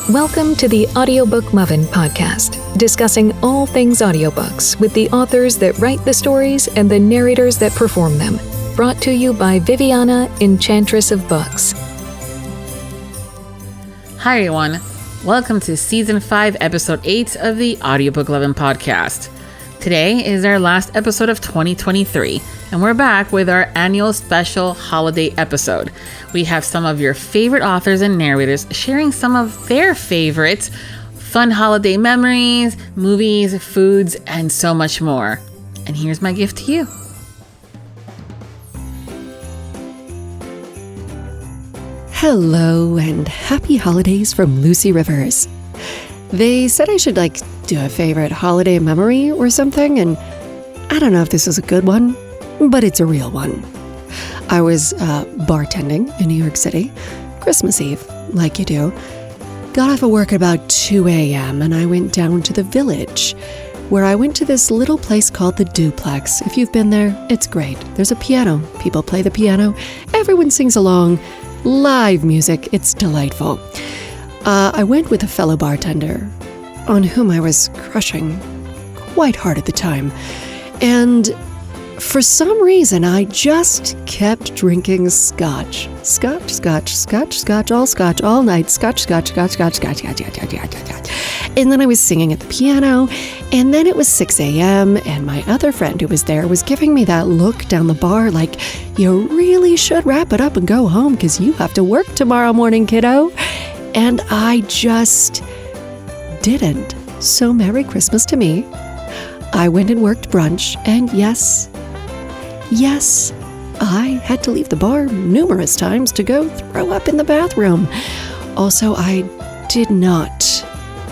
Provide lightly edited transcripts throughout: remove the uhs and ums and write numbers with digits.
Welcome to the Audiobook Lovin Podcast, discussing all things audiobooks with the authors that write the stories and the narrators that perform them. Brought to you by Viviana, Enchantress of Books. Hi everyone, welcome to Season 5, Episode 8 of the Audiobook Lovin Podcast. Today is our last episode of 2023, and we're back with our annual special holiday episode. We have some of your favorite authors and narrators sharing some of their favorites, fun holiday memories, movies, foods, and so much more. And here's my gift to you. Hello and happy holidays from Lucy Rivers. They said I should do a favorite holiday memory or something, and I don't know if this is a good one, but it's a real one. I was bartending in New York City, Christmas Eve, like you do. Got off of work at about 2 a.m. and I went down to the Village, where I went to this little place called the Duplex. If you've been there, it's great. There's a piano. People play the piano. Everyone sings along. Live music. It's delightful. I went with a fellow bartender on whom I was crushing quite hard at the time. And for some reason, I just kept drinking scotch. Scotch, all night. Scotch. And then I was singing at the piano, and then it was 6 a.m., and my other friend who was there was giving me that look down the bar like, you really should wrap it up and go home because you have to work tomorrow morning, kiddo. And I just didn't. So Merry Christmas to me. I went and worked brunch, and yes, I had to leave the bar numerous times to go throw up in the bathroom. Also, I did not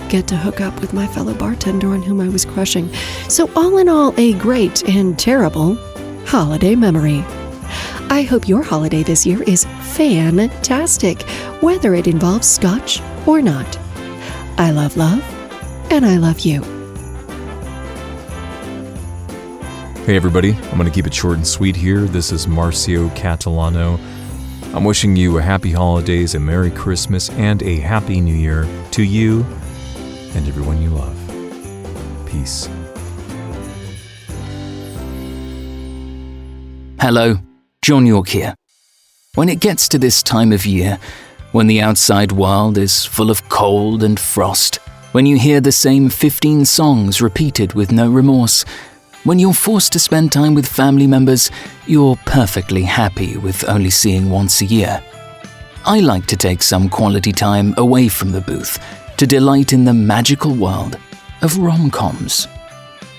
get to hook up with my fellow bartender on whom I was crushing. So all in all, a great and terrible holiday memory. I hope your holiday this year is fantastic, whether it involves scotch or not. I love love, and I love you. Hey everybody, I'm going to keep it short and sweet here. This is Marcio Catalano. I'm wishing you a happy holidays, a Merry Christmas, and a Happy New Year to you and everyone you love. Peace. Hello, John York here. When it gets to this time of year, when the outside world is full of cold and frost, when you hear the same 15 songs repeated with no remorse, when you're forced to spend time with family members you're perfectly happy with only seeing once a year, I like to take some quality time away from the booth to delight in the magical world of rom-coms.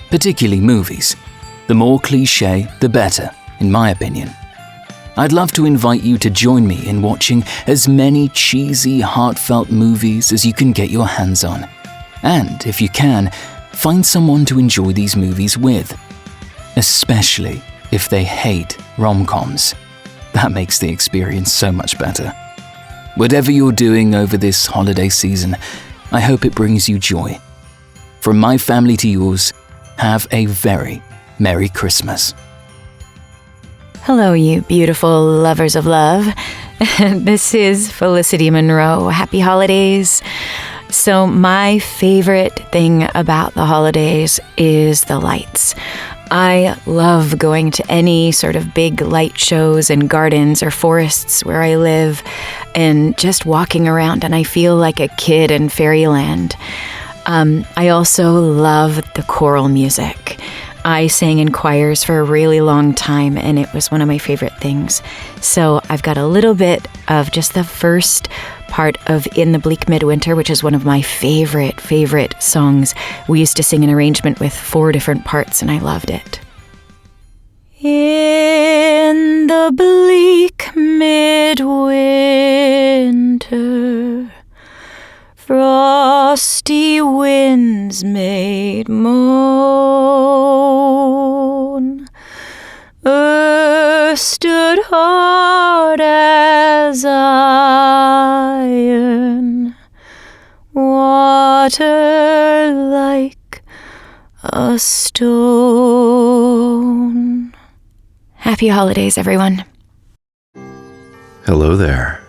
Particularly movies. The more cliché, the better, in my opinion. I'd love to invite you to join me in watching as many cheesy, heartfelt movies as you can get your hands on. And, if you can, find someone to enjoy these movies with. Especially if they hate rom-coms. That makes the experience so much better. Whatever you're doing over this holiday season, I hope it brings you joy. From my family to yours, have a very Merry Christmas. Hello, you beautiful lovers of love. This is Felicity Monroe. Happy holidays. So my favorite thing about the holidays is the lights. I love going to any sort of big light shows in gardens or forests where I live and just walking around, and I feel like a kid in fairyland. I also love the choral music. I sang in choirs for a really long time, and it was one of my favorite things. So I've got a little bit of just the first part of In the Bleak Midwinter, which is one of my favorite songs. We used to sing an arrangement with 4 different parts, and I loved it. In the bleak midwinter, frosty winds made moan. Earth stood hard as iron, water like a stone. Happy holidays, everyone. Hello there.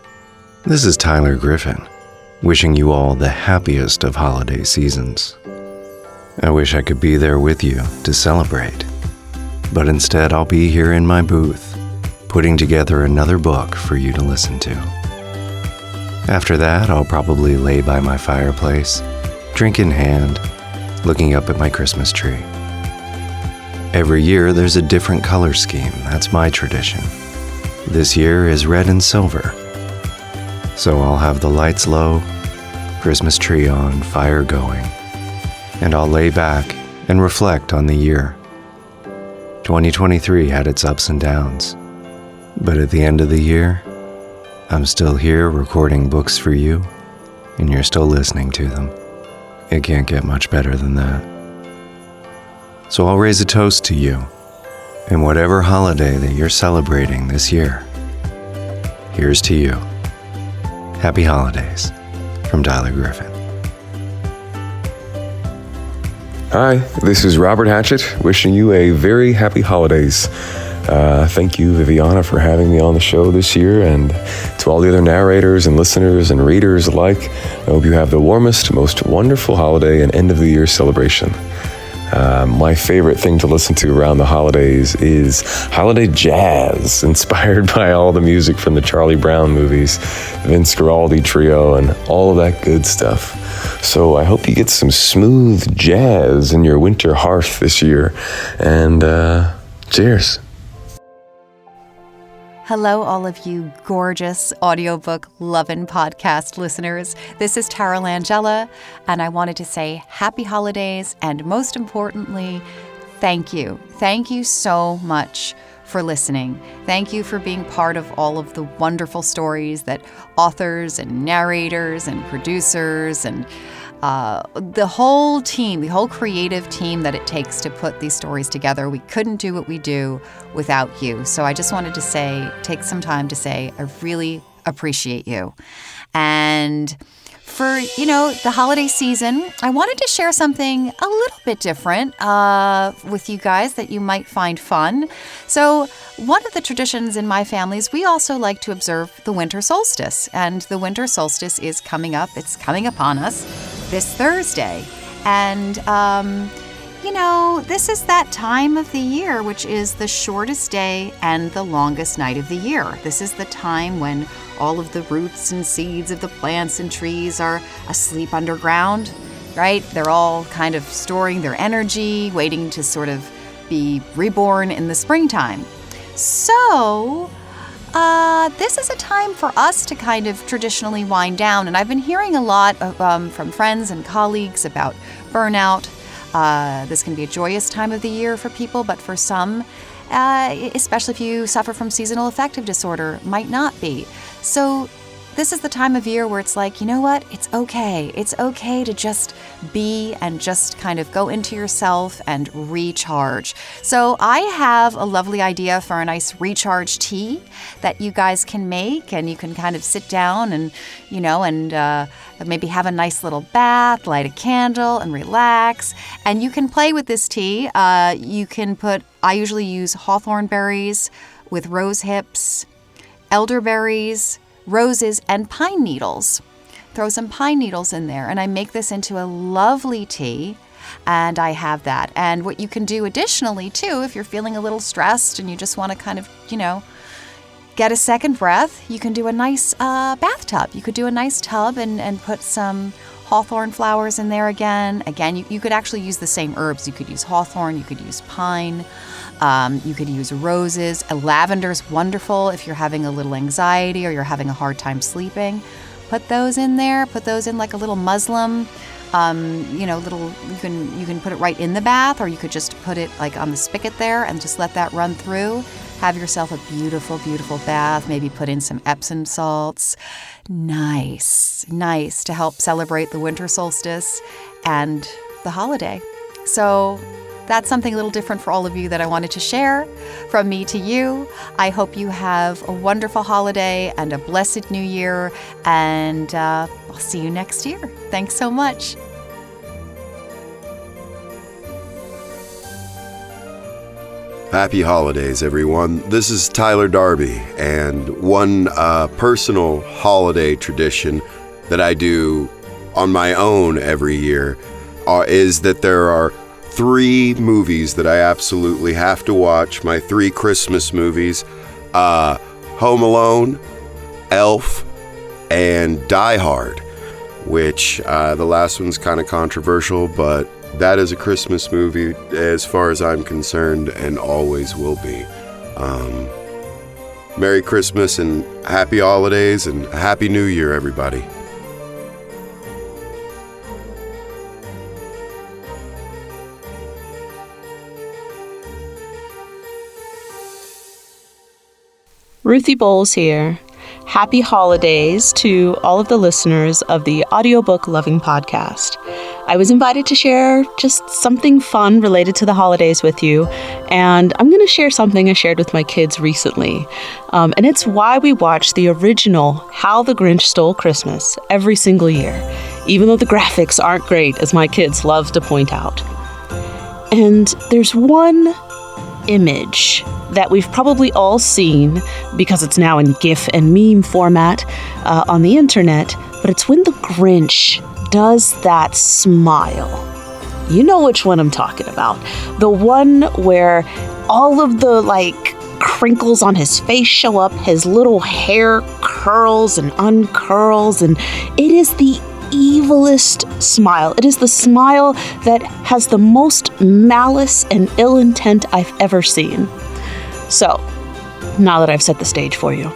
This is Tyler Griffin. wishing you all the happiest of holiday seasons. I wish I could be there with you to celebrate, but instead I'll be here in my booth, putting together another book for you to listen to. After that, I'll probably lay by my fireplace, drink in hand, looking up at my Christmas tree. Every year there's a different color scheme. That's my tradition. This year is red and silver. So I'll have the lights low, Christmas tree on, fire going, and I'll lay back and reflect on the year. 2023 had its ups and downs, but at the end of the year, I'm still here recording books for you, and you're still listening to them. It can't get much better than that. So I'll raise a toast to you, and whatever holiday that you're celebrating this year. Here's to you. Happy holidays from Tyler Griffin. Hi, this is Robert Hatchett, wishing you a very happy holidays. Thank you, Viviana, for having me on the show this year, and to all the other narrators and listeners and readers alike, I hope you have the warmest, most wonderful holiday and end of the year celebration. My favorite thing to listen to around the holidays is holiday jazz, inspired by all the music from the Charlie Brown movies, Vince Guaraldi Trio, and all of that good stuff. So I hope you get some smooth jazz in your winter hearth this year, and cheers. Hello, all of you gorgeous Audiobook Lovin Podcast listeners. This is Tara Langella, and I wanted to say happy holidays, and most importantly, thank you. Thank you so much for listening. Thank you for being part of all of the wonderful stories that authors and narrators and producers and the whole team, the whole creative team that it takes to put these stories together. We couldn't do what we do without you. So I just wanted to take some time to say, I really appreciate you. And for, the holiday season, I wanted to share something a little bit different with you guys that you might find fun. So one of the traditions in my family is we also like to observe the winter solstice. And the winter solstice is coming up. It's coming upon us this Thursday. And, this is that time of the year, which is the shortest day and the longest night of the year. This is the time when all of the roots and seeds of the plants and trees are asleep underground, right? They're all kind of storing their energy, waiting to sort of be reborn in the springtime. So, this is a time for us to kind of traditionally wind down. And I've been hearing a lot from friends and colleagues about burnout. This can be a joyous time of the year for people, but for some, especially if you suffer from seasonal affective disorder, might not be. So this is the time of year where it's like, you know what? It's okay. It's okay to just be and just kind of go into yourself and recharge. So I have a lovely idea for a nice recharge tea that you guys can make, and you can kind of sit down and, maybe have a nice little bath, light a candle and relax. And you can play with this tea. I usually use hawthorn berries with rose hips, elderberries, roses, and pine needles. Throw some pine needles in there, and I make this into a lovely tea, and I have that. And what you can do additionally, too, if you're feeling a little stressed and you just want to kind of, get a second breath, you can do a nice bathtub. You could do a nice tub and put some hawthorn flowers in there again. Again, you could actually use the same herbs. You could use hawthorn, you could use pine, you could use roses. Lavender's wonderful if you're having a little anxiety or you're having a hard time sleeping. Put those in there. Put those in like a little muslin. You can put it right in the bath, or you could just put it like on the spigot there and just let that run through. Have yourself a beautiful, beautiful bath. Maybe put in some Epsom salts. Nice to help celebrate the winter solstice and the holiday. So that's something a little different for all of you that I wanted to share from me to you. I hope you have a wonderful holiday and a blessed new year, and I'll see you next year. Thanks so much. Happy holidays, everyone. This is Tyler Darby, and one personal holiday tradition that I do on my own every year is that there are 3 movies that I absolutely have to watch, my 3 Christmas movies, Home Alone, Elf, and Die Hard, which the last one's kind of controversial, but that is a Christmas movie as far as I'm concerned and always will be. Merry Christmas and Happy Holidays and Happy New Year, everybody. Ruthie Bowles here. Happy holidays to all of the listeners of the Audiobook Lovin Podcast. I was invited to share just something fun related to the holidays with you, and I'm going to share something I shared with my kids recently. And it's why we watch the original How the Grinch Stole Christmas every single year, even though the graphics aren't great, as my kids love to point out. And there's one image that we've probably all seen because it's now in GIF and meme format on the internet, but it's when the Grinch does that smile. You know which one I'm talking about. The one where all of the crinkles on his face show up, his little hair curls and uncurls, and it is the evilest smile. It is the smile that has the most malice and ill intent I've ever seen. So, now that I've set the stage for you,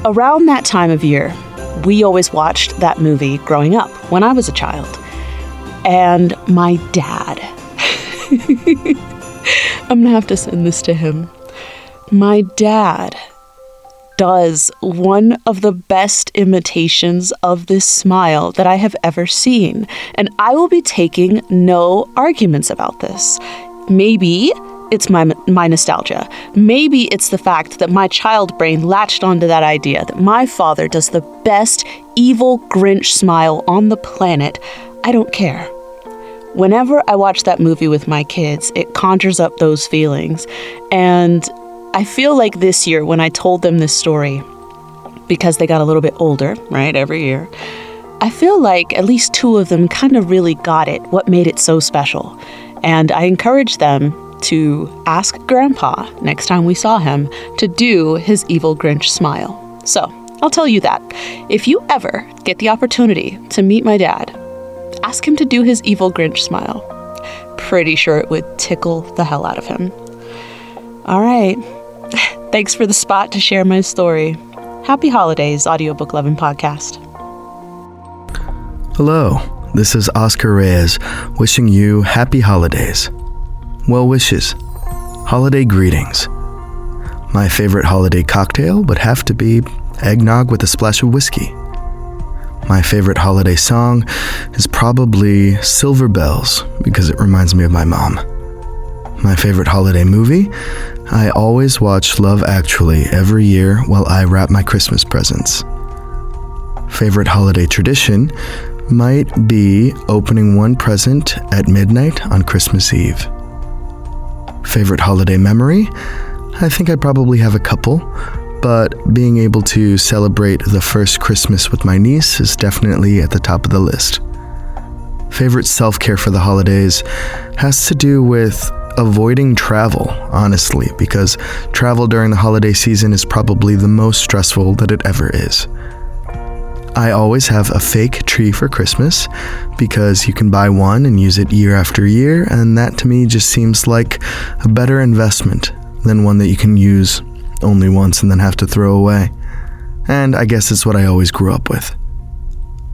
around that time of year, we always watched that movie growing up when I was a child. And my dad, I'm gonna have to send this to him. My dad does one of the best imitations of this smile that I have ever seen. And I will be taking no arguments about this. Maybe it's my nostalgia. Maybe it's the fact that my child brain latched onto that idea that my father does the best evil Grinch smile on the planet. I don't care. Whenever I watch that movie with my kids, it conjures up those feelings. And I feel like this year, when I told them this story, because they got a little bit older, right, every year, I feel like at least 2 of them kind of really got it, what made it so special. And I encouraged them to ask Grandpa, next time we saw him, to do his evil Grinch smile. So, I'll tell you that. If you ever get the opportunity to meet my dad, ask him to do his evil Grinch smile. Pretty sure it would tickle the hell out of him. All right. Thanks for the spot to share my story. Happy holidays, Audiobook Lovin Podcast. Hello, this is Oscar Reyes, wishing you happy holidays. Well wishes. Holiday greetings. My favorite holiday cocktail would have to be eggnog with a splash of whiskey. My favorite holiday song is probably Silver Bells, because it reminds me of my mom. My favorite holiday movie? I always watch Love Actually every year while I wrap my Christmas presents. Favorite holiday tradition might be opening one present at midnight on Christmas Eve. Favorite holiday memory? I think I probably have a couple, but being able to celebrate the first Christmas with my niece is definitely at the top of the list. Favorite self-care for the holidays has to do with avoiding travel, honestly, because travel during the holiday season is probably the most stressful that it ever is. I always have a fake tree for Christmas because you can buy one and use it year after year, and that to me just seems like a better investment than one that you can use only once and then have to throw away. And I guess it's what I always grew up with.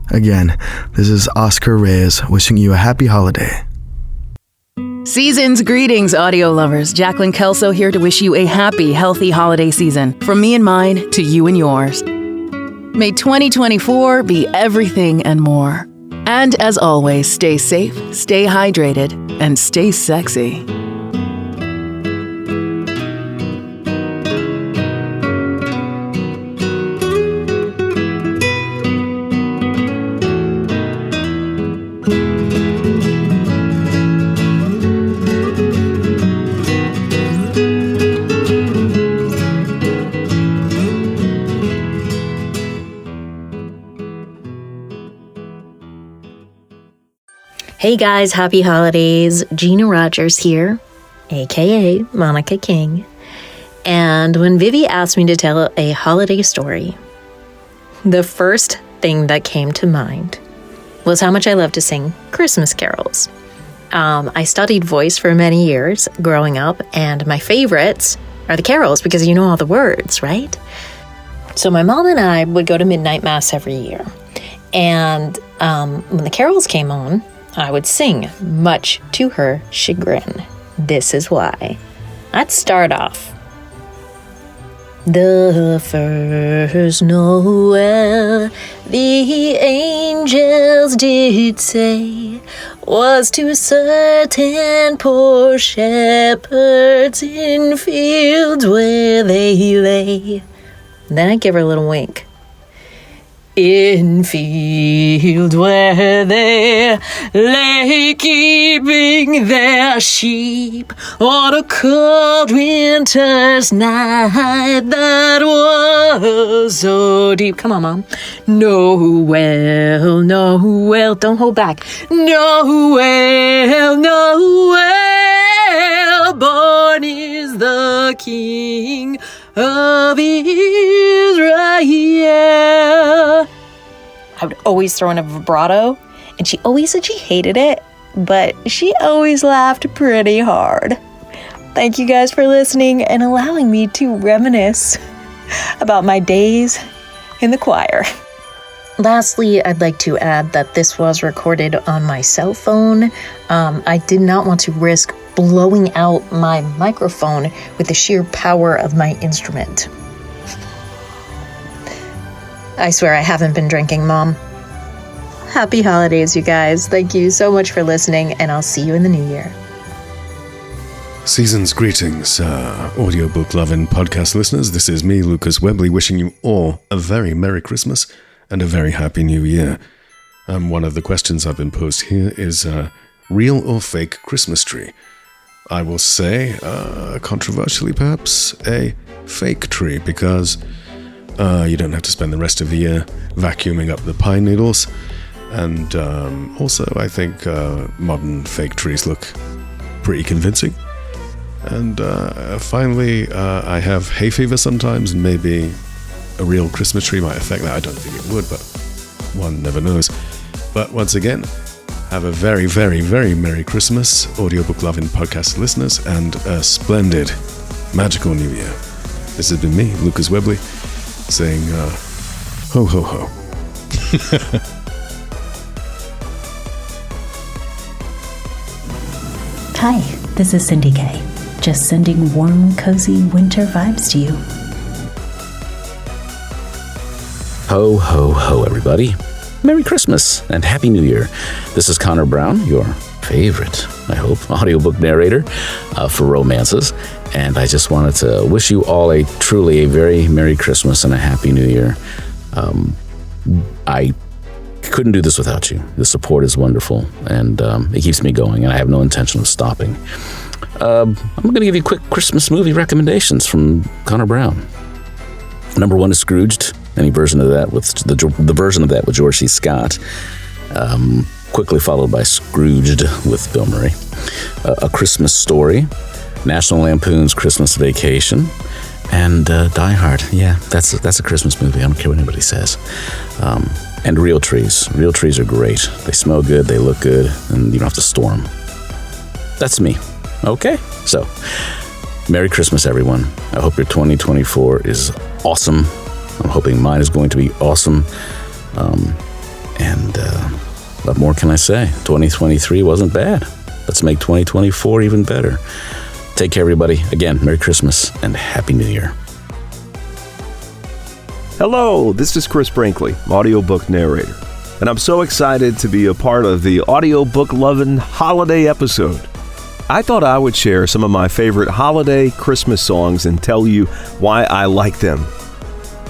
Again, this is Oscar Reyes wishing you a happy holiday. Season's greetings, audio lovers. Jacqueline Kelso here to wish you a happy, healthy holiday season. From me and mine to you and yours. May 2024 be everything and more. And as always, stay safe, stay hydrated, and stay sexy. Hey guys, happy holidays. Gina Rogers here, aka Monica King. And when Vivi asked me to tell a holiday story, the first thing that came to mind was how much I love to sing Christmas carols. I studied voice for many years growing up, and my favorites are the carols because you know all the words, right? So my mom and I would go to midnight mass every year. And when the carols came on, I would sing, much to her chagrin. This is why. I'd start off. The first Noel, the angels did say, was to certain poor shepherds in fields where they lay. Then I'd give her a little wink. In fields where they lay keeping their sheep on a cold winter's night that was so deep. Come on, Mom. Noel, Noel, don't hold back. Noel, Noel, born is the King of Israel. I would always throw in a vibrato, and she always said she hated it, but she always laughed pretty hard. Thank you guys for listening and allowing me to reminisce about my days in the choir. Lastly, I'd like to add that this was recorded on my cell phone. I did not want to risk blowing out my microphone with the sheer power of my instrument. I swear I haven't been drinking, Mom. Happy holidays, you guys. Thank you so much for listening, and I'll see you in the new year. Season's greetings, Audiobook Lovin Podcast listeners. This is me, Lucas Webley, wishing you all a very Merry Christmas and a very Happy New Year. One of the questions I've been posed here is real or fake Christmas tree? I will say, controversially perhaps, a fake tree, because you don't have to spend the rest of the year vacuuming up the pine needles. And also, I think modern fake trees look pretty convincing. And finally, I have hay fever sometimes, and maybe a real Christmas tree might affect that. I don't think it would, but one never knows. But once again, have a very, very, very Merry Christmas, Audiobook Lovin Podcast listeners, and a splendid, magical New Year. This has been me, Lucas Webley, saying, ho, ho, ho. Hi, this is Cindy Kay. Just sending warm, cozy winter vibes to you. Ho, ho, ho, everybody. Merry Christmas and Happy New Year. This is Connor Brown, your favorite, I hope, audiobook narrator for romances. And I just wanted to wish you all a very Merry Christmas and a Happy New Year. I couldn't do this without you. The support is wonderful, and it keeps me going, and I have no intention of stopping. I'm going to give you quick Christmas movie recommendations from Connor Brown. Number one is Scrooged. Any version of that with the version of that with George C. Scott. Quickly followed by Scrooged with Bill Murray. A Christmas Story. National Lampoon's Christmas Vacation. And Die Hard. Yeah, that's a Christmas movie. I don't care what anybody says. And Real Trees. Real trees are great. They smell good, they look good, and you don't have to store them. That's me. Okay? So, Merry Christmas, everyone. I hope your 2024 is awesome. I'm hoping mine is going to be awesome. What more can I say? 2023 wasn't bad. Let's make 2024 even better. Take care, everybody. Again, Merry Christmas and Happy New Year. Hello, this is Chris Brinkley, audiobook narrator, and I'm so excited to be a part of the Audiobook Lovin holiday episode. I thought I would share some of my favorite holiday Christmas songs and tell you why I like them.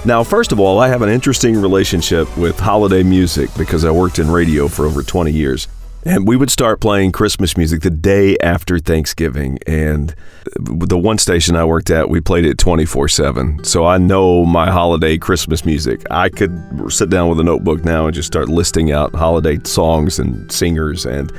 Now, first of all, I have an interesting relationship with holiday music because I worked in radio for over 20 years. And we would start playing Christmas music the day after Thanksgiving. And the one station I worked at, we played it 24/7. So I know my holiday Christmas music. I could sit down with a notebook now and just start listing out holiday songs and singers. And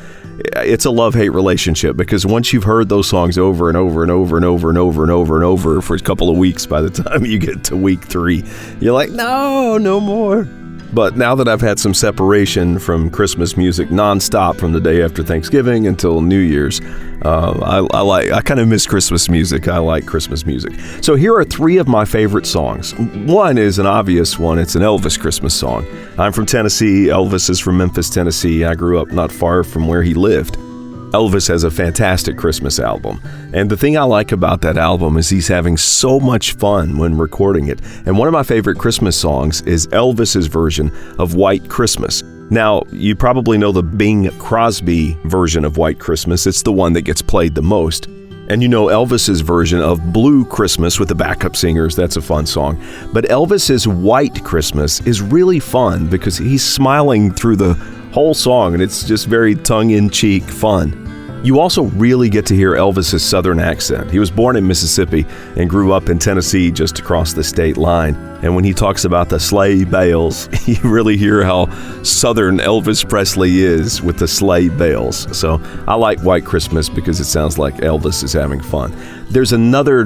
it's a love-hate relationship, because once you've heard those songs over and over and over and over and over and over and over for a couple of weeks, by the time you get to week 3, you're like, no more. But now that I've had some separation from Christmas music nonstop from the day after Thanksgiving until New Year's, I kind of miss Christmas music. I like Christmas music. So here are 3 of my favorite songs. One is an obvious one. It's an Elvis Christmas song. I'm from Tennessee. Elvis is from Memphis, Tennessee. I grew up not far from where he lived. Elvis has a fantastic Christmas album. And the thing I like about that album is he's having so much fun when recording it. And one of my favorite Christmas songs is Elvis's version of White Christmas. Now, you probably know the Bing Crosby version of White Christmas. It's the one that gets played the most. And you know Elvis's version of Blue Christmas with the backup singers. That's a fun song. But Elvis's White Christmas is really fun because he's smiling through the whole song, and it's just very tongue-in-cheek fun. You also really get to hear Elvis's Southern accent. He was born in Mississippi and grew up in Tennessee just across the state line. And when he talks about the sleigh bells, you really hear how Southern Elvis Presley is with the sleigh bells. So I like White Christmas because it sounds like Elvis is having fun. There's another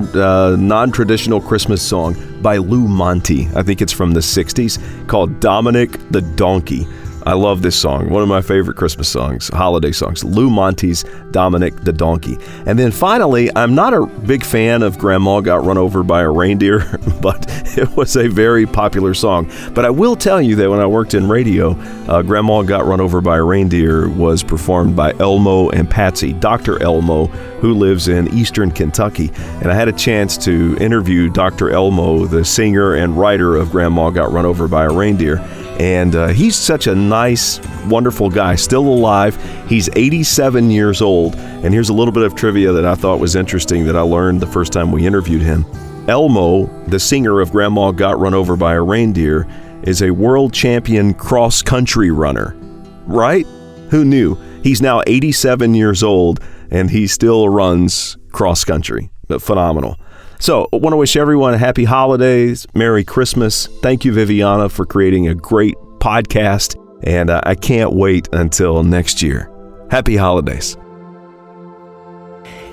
non-traditional Christmas song by Lou Monte. I think it's from the 60s, called Dominic the Donkey. I love this song. One of my favorite Christmas songs, holiday songs, Lou Monte's Dominic the Donkey. And then finally, I'm not a big fan of Grandma Got Run Over by a Reindeer, but it was a very popular song. But I will tell you that when I worked in radio, Grandma Got Run Over by a Reindeer was performed by Elmo and Patsy, Dr. Elmo, who lives in eastern Kentucky. And I had a chance to interview Dr. Elmo, the singer and writer of Grandma Got Run Over by a Reindeer. And he's such a nice, wonderful guy, still alive. He's 87 years old. And here's a little bit of trivia that I thought was interesting that I learned the first time we interviewed him. Elmo, the singer of Grandma Got Run Over by a Reindeer, is a world champion cross-country runner. Right? Who knew? He's now 87 years old, and he still runs cross-country. Phenomenal. So I want to wish everyone happy holidays, Merry Christmas. Thank you, Viviana, for creating a great podcast. And I can't wait until next year. Happy holidays.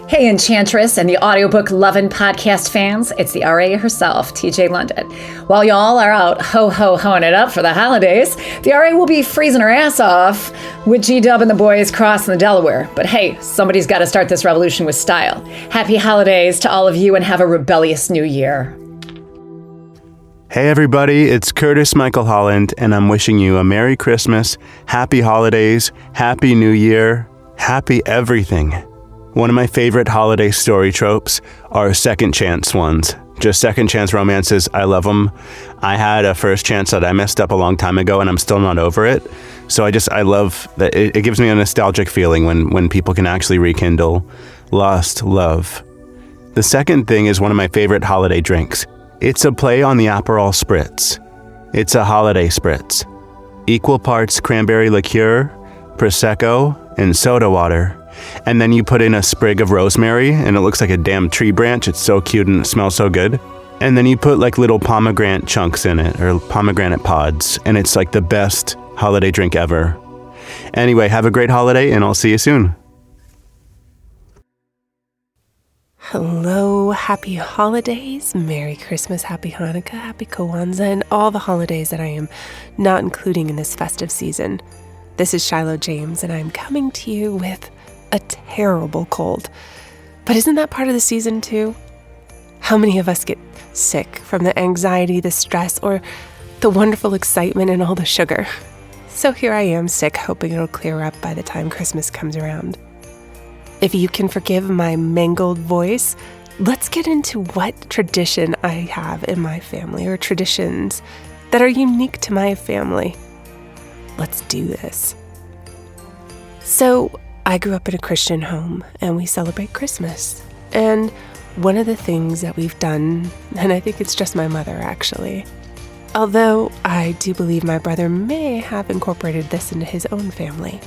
Hey, Enchantress and the Audiobook Lovin Podcast fans. It's the RA herself, TJ London. While y'all are out ho-ho-hoing it up for the holidays, the RA will be freezing her ass off with G-Dub and the boys crossing the Delaware. But hey, somebody's got to start this revolution with style. Happy holidays to all of you and have a rebellious new year. Hey everybody, it's Curtis Michael Holland, and I'm wishing you a Merry Christmas, Happy Holidays, Happy New Year, Happy everything. One of my favorite holiday story tropes are second chance ones. Just second chance romances, I love them. I had a first chance that I messed up a long time ago and I'm still not over it. So I love that it gives me a nostalgic feeling when people can actually rekindle lost love. The second thing is one of my favorite holiday drinks. It's a play on the Aperol Spritz. It's a holiday spritz. Equal parts cranberry liqueur, Prosecco, and soda water. And then you put in a sprig of rosemary and it looks like a damn tree branch. It's so cute and it smells so good. And then you put like little pomegranate chunks in it or pomegranate pods. And it's like the best holiday drink ever. Anyway, have a great holiday and I'll see you soon. Hello, happy holidays, Merry Christmas, Happy Hanukkah, Happy Kwanzaa, and all the holidays that I am not including in this festive season. This is Shiloh James, and I'm coming to you with a terrible cold. But isn't that part of the season too? How many of us get sick from the anxiety, the stress, or the wonderful excitement and all the sugar? So here I am sick, hoping it'll clear up by the time Christmas comes around. If you can forgive my mangled voice, let's get into what tradition I have in my family, or traditions that are unique to my family. Let's do this. So, I grew up in a Christian home, and we celebrate Christmas. And one of the things that we've done, and I think it's just my mother actually, although I do believe my brother may have incorporated this into his own family,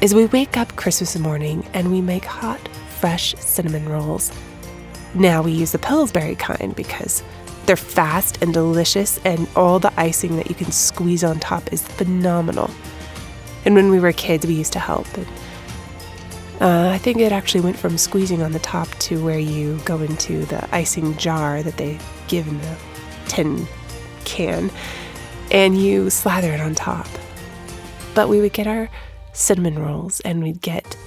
is we wake up Christmas morning and we make hot, fresh cinnamon rolls. Now we use the Pillsbury kind because they're fast and delicious, and all the icing that you can squeeze on top is phenomenal. And when we were kids, we used to help. And I think it actually went from squeezing on the top to where you go into the icing jar that they give in the tin can, and you slather it on top. But we would get our cinnamon rolls, and we'd get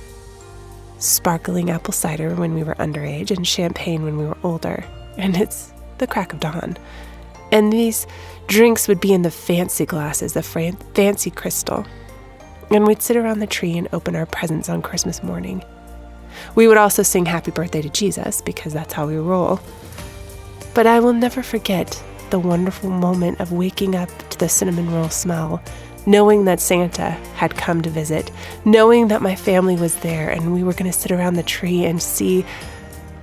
sparkling apple cider when we were underage and champagne when we were older. And it's the crack of dawn. And these drinks would be in the fancy glasses, the fancy crystal. And we'd sit around the tree and open our presents on Christmas morning. We would also sing Happy Birthday to Jesus, because that's how we roll. But I will never forget the wonderful moment of waking up to the cinnamon roll smell, knowing that Santa had come to visit, knowing that my family was there, and we were going to sit around the tree and see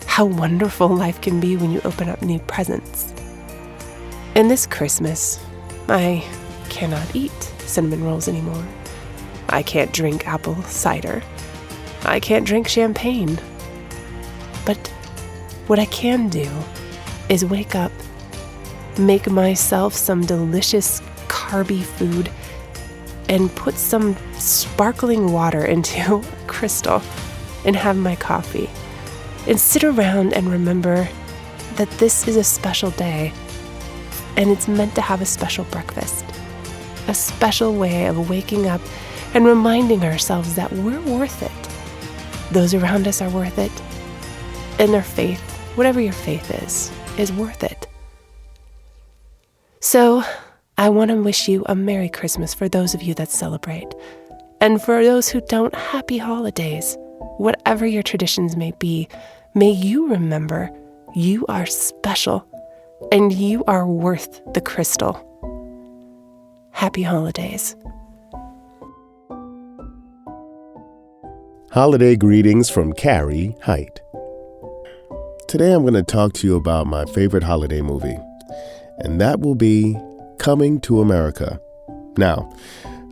how wonderful life can be when you open up new presents. And this Christmas, I cannot eat cinnamon rolls anymore. I can't drink apple cider. I can't drink champagne. But what I can do is wake up, make myself some delicious carby food, and put some sparkling water into a crystal and have my coffee. And sit around and remember that this is a special day, and it's meant to have a special breakfast. A special way of waking up and reminding ourselves that we're worth it. Those around us are worth it. And their faith, whatever your faith is worth it. So, I want to wish you a Merry Christmas for those of you that celebrate. And for those who don't, Happy Holidays. Whatever your traditions may be, may you remember you are special and you are worth the crystal. Happy Holidays. Holiday greetings from Carrie Height. Today I'm going to talk to you about my favorite holiday movie, and that will be Coming to America. Now,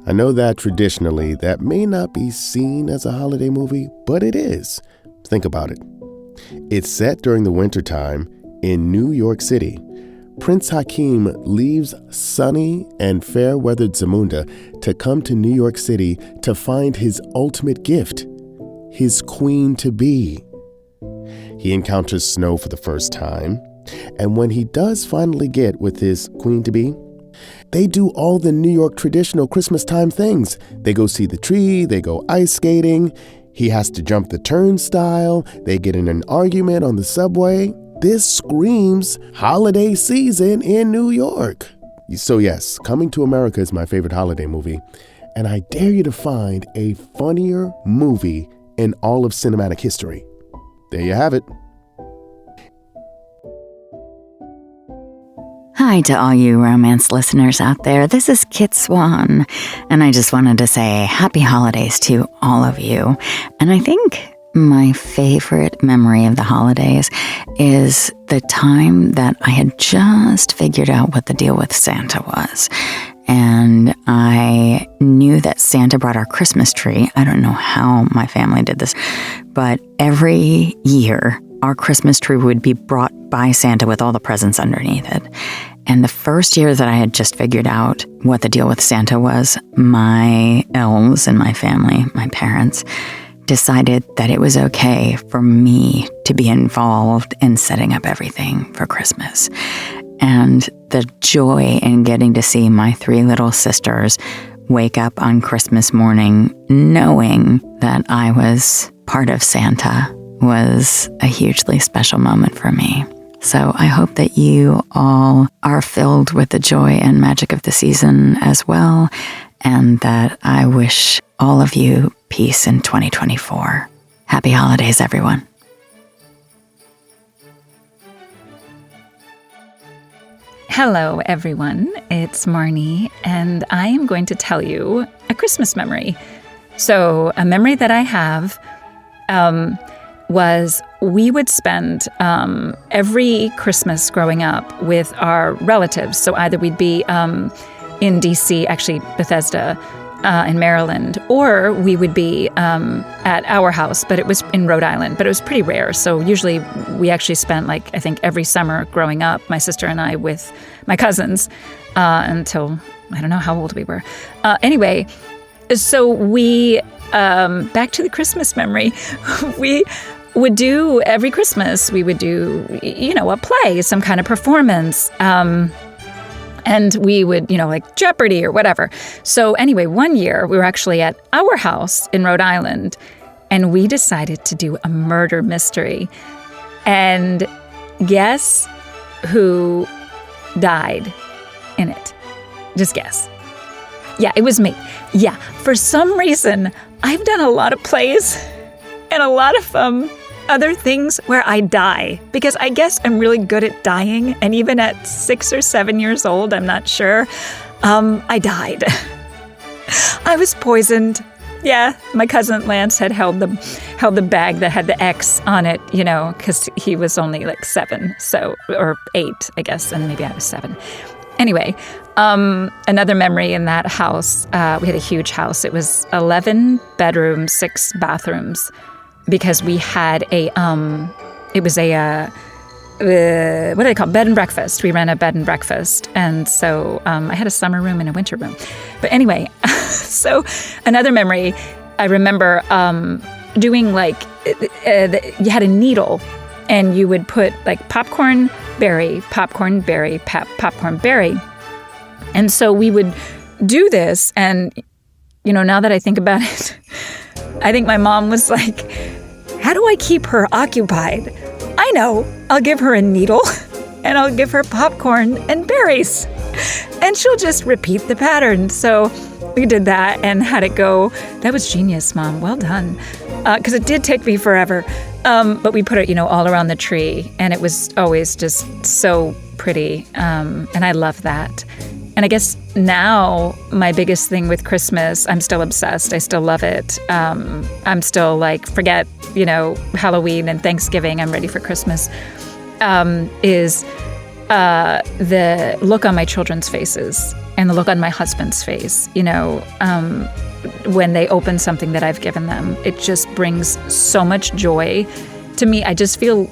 I know that traditionally that may not be seen as a holiday movie, but it is. Think about it. It's set during the wintertime in New York City. Prince Hakeem leaves sunny and fair-weathered Zamunda to come to New York City to find his ultimate gift, his queen-to-be. He encounters snow for the first time, and when he does finally get with his queen-to-be, they do all the New York traditional Christmas time things. They go see the tree, they go ice skating, he has to jump the turnstile, they get in an argument on the subway. This screams holiday season in New York. So yes, Coming to America is my favorite holiday movie, and I dare you to find a funnier movie in all of cinematic history. There you have it. Hi to all you romance listeners out there. This is Kit Swan, and I just wanted to say happy holidays to all of you. And I think my favorite memory of the holidays is the time that I had just figured out what the deal with Santa was. And I knew that Santa brought our Christmas tree. I don't know how my family did this, but every year our Christmas tree would be brought by Santa with all the presents underneath it. And the first year that I had just figured out what the deal with Santa was, my elves and my family, my parents, decided that it was okay for me to be involved in setting up everything for Christmas. And the joy in getting to see my three little sisters wake up on Christmas morning knowing that I was part of Santa was a hugely special moment for me. So I hope that you all are filled with the joy and magic of the season as well, and that I wish all of you peace in 2024. Happy holidays, everyone. Hello, everyone. It's Marnie, and I am going to tell you a Christmas memory. So, a memory that I have was we would spend every Christmas growing up with our relatives. So either we'd be in D.C., actually Bethesda, in Maryland, or we would be at our house, but it was in Rhode Island, but it was pretty rare. So usually we actually spent, I think every summer growing up, my sister and I with my cousins until, I don't know how old we were. Anyway, so we back to the Christmas memory. We would do, every Christmas, we would do, a play, some kind of performance. And we would, like Jeopardy or whatever. So anyway, one year we were actually at our house in Rhode Island, and we decided to do a murder mystery. And guess who died in it? Just guess. Yeah, it was me. Yeah, for some reason, I've done a lot of plays and a lot of other things where I die, because I guess I'm really good at dying. And even at 6 or 7 years old, I'm not sure, I died. I was poisoned. Yeah, my cousin Lance had held the bag that had the X on it, because he was only like 7, or 8, I guess, and maybe I was 7. Anyway, another memory in that house, we had a huge house. It was 11 bedrooms, 6 bathrooms, because we had what do they call it? Bed and breakfast. We ran a bed and breakfast. And so I had a summer room and a winter room. But anyway, so another memory, I remember doing you had a needle and you would put like popcorn, berry, popcorn, berry, popcorn, berry. And so we would do this. And, now that I think about it, I think my mom was like, how do I keep her occupied? I know, I'll give her a needle and I'll give her popcorn and berries and she'll just repeat the pattern. So we did that and had it go. That was genius, Mom. Well done. Because it did take me forever. But we put it, all around the tree, and it was always just so pretty. And I love that. And I guess now my biggest thing with Christmas, I'm still obsessed. I still love it. I'm still forget, Halloween and Thanksgiving. I'm ready for Christmas. Is the look on my children's faces and the look on my husband's face, when they open something that I've given them. It just brings so much joy to me. I just feel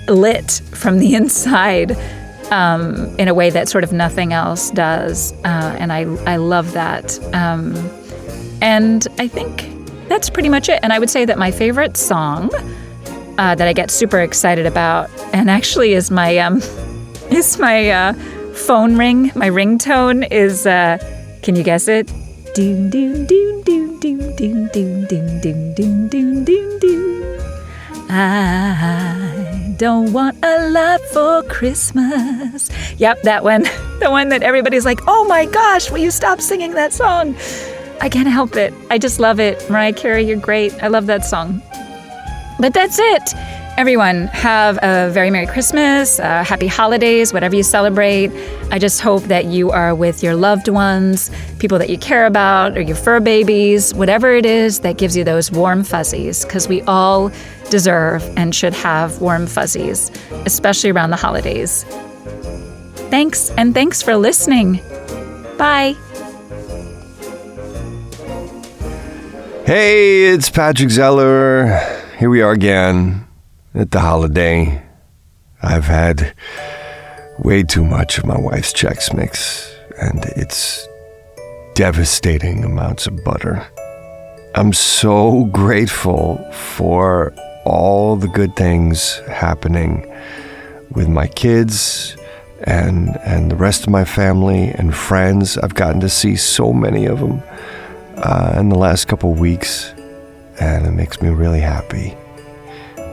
lit from the inside. In a way that sort of nothing else does. And I love that. And I think that's pretty much it. And I would say that my favorite song that I get super excited about, and actually is my phone ring, my ringtone is, can you guess it? Doom, doom, doom, doom, doom, doom, doom, doom, doom, doom, doom, doom, doom. I don't want a lot for Christmas. Yep, that one. The one that everybody's like, oh my gosh, will you stop singing that song? I can't help it. I just love it. Mariah Carey, you're great. I love that song. But that's it. Everyone, have a very Merry Christmas, Happy Holidays, whatever you celebrate. I just hope that you are with your loved ones, people that you care about, or your fur babies, whatever it is that gives you those warm fuzzies, because we all deserve and should have warm fuzzies, especially around the holidays. Thanks, and thanks for listening. Bye. Hey, it's Patrick Zeller. Here we are again at the holiday. I've had way too much of my wife's Chex Mix, and it's devastating amounts of butter. I'm so grateful for all the good things happening with my kids and the rest of my family and friends. I've gotten to see so many of them in the last couple of weeks, and it makes me really happy.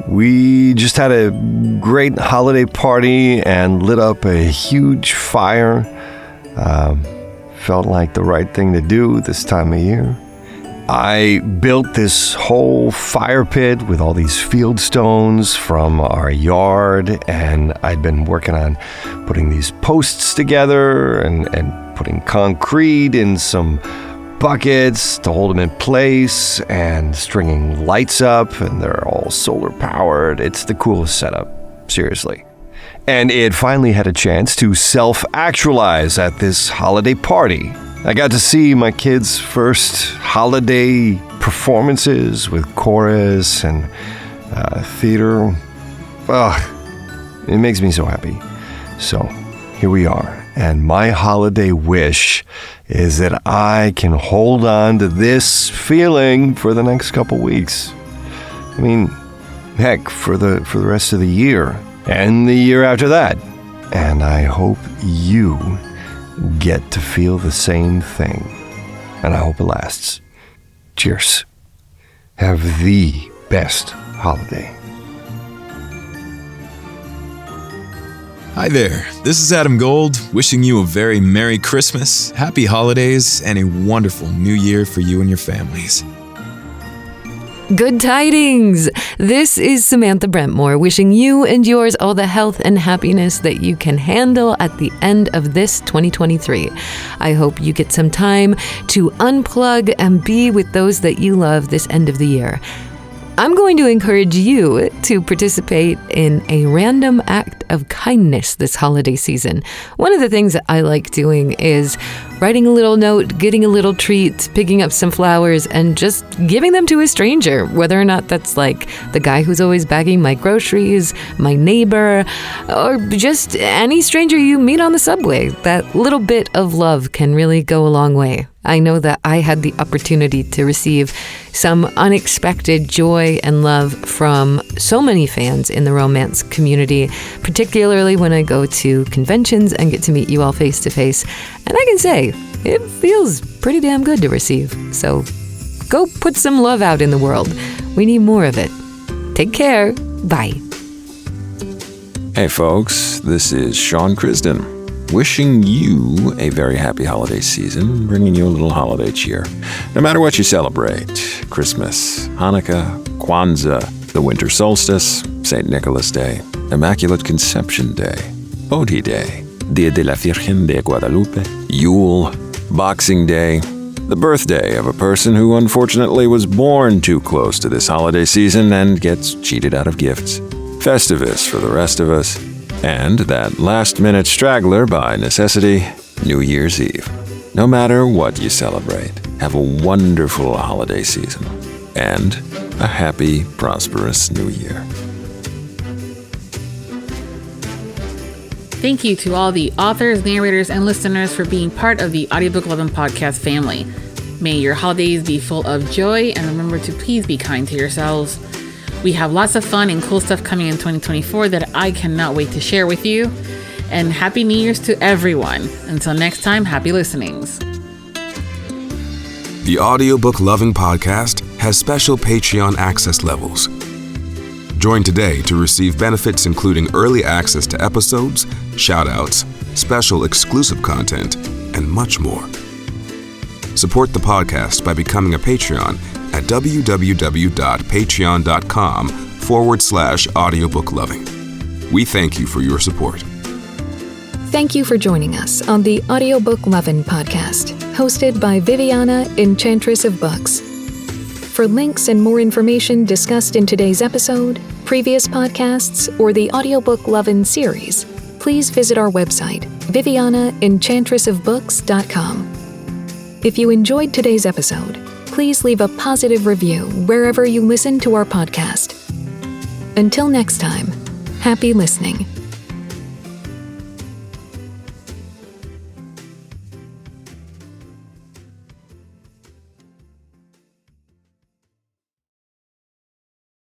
We just had a great holiday party and lit up a huge fire. Felt like the right thing to do this time of year. I built this whole fire pit with all these field stones from our yard, and I'd been working on putting these posts together and putting concrete in some buckets to hold them in place and stringing lights up, and they're all solar powered. It's the coolest setup, seriously. And it finally had a chance to self-actualize at this holiday party. I got to see my kids' first holiday performances with chorus and theater. It makes me so happy. So here we are. And my holiday wish is that I can hold on to this feeling for the next couple weeks. I mean, heck, for the rest of the year and the year after that. And I hope you get to feel the same thing. And I hope it lasts. Cheers. Have the best holiday. Hi there, this is Adam Gold, wishing you a very Merry Christmas, Happy Holidays, and a wonderful New Year for you and your families. Good tidings! This is Samantha Brentmore wishing you and yours all the health and happiness that you can handle at the end of this 2023. I hope you get some time to unplug and be with those that you love this end of the year. I'm going to encourage you to participate in a random act of kindness this holiday season. One of the things that I like doing is writing a little note, getting a little treat, picking up some flowers, and just giving them to a stranger, whether or not that's like the guy who's always bagging my groceries, my neighbor, or just any stranger you meet on the subway. That little bit of love can really go a long way. I know that I had the opportunity to receive some unexpected joy and love from so many fans in the romance community, particularly when I go to conventions and get to meet you all face to face. And I can say, it feels pretty damn good to receive. So go put some love out in the world. We need more of it. Take care. Bye. Hey folks, this is Sean Crisden. Wishing you a very happy holiday season, bringing you a little holiday cheer. No matter what you celebrate, Christmas, Hanukkah, Kwanzaa, the winter solstice, St. Nicholas Day, Immaculate Conception Day, Bodhi Day, Dia de la Virgen de Guadalupe, Yule, Boxing Day, the birthday of a person who unfortunately was born too close to this holiday season and gets cheated out of gifts, Festivus for the rest of us, and that last-minute straggler by necessity, New Year's Eve. No matter what you celebrate, have a wonderful holiday season and a happy, prosperous New Year. Thank you to all the authors, narrators, and listeners for being part of the Audiobook Lovin Podcast family. May your holidays be full of joy, and remember to please be kind to yourselves. We have lots of fun and cool stuff coming in 2024 that I cannot wait to share with you. And Happy New Year's to everyone. Until next time, happy listenings. The Audiobook Lovin Podcast has special Patreon access levels. Join today to receive benefits including early access to episodes, shoutouts, special exclusive content, and much more. Support the podcast by becoming a Patreon at www.patreon.com/audiobookloving. We thank you for your support. Thank you for joining us on the Audiobook Lovin Podcast, hosted by Viviana, Enchantress of Books. For links and more information discussed in today's episode, previous podcasts, or the Audiobook Lovin Series, please visit our website, vivianaenchantressofbooks.com. If you enjoyed today's episode, please leave a positive review wherever you listen to our podcast. Until next time, happy listening.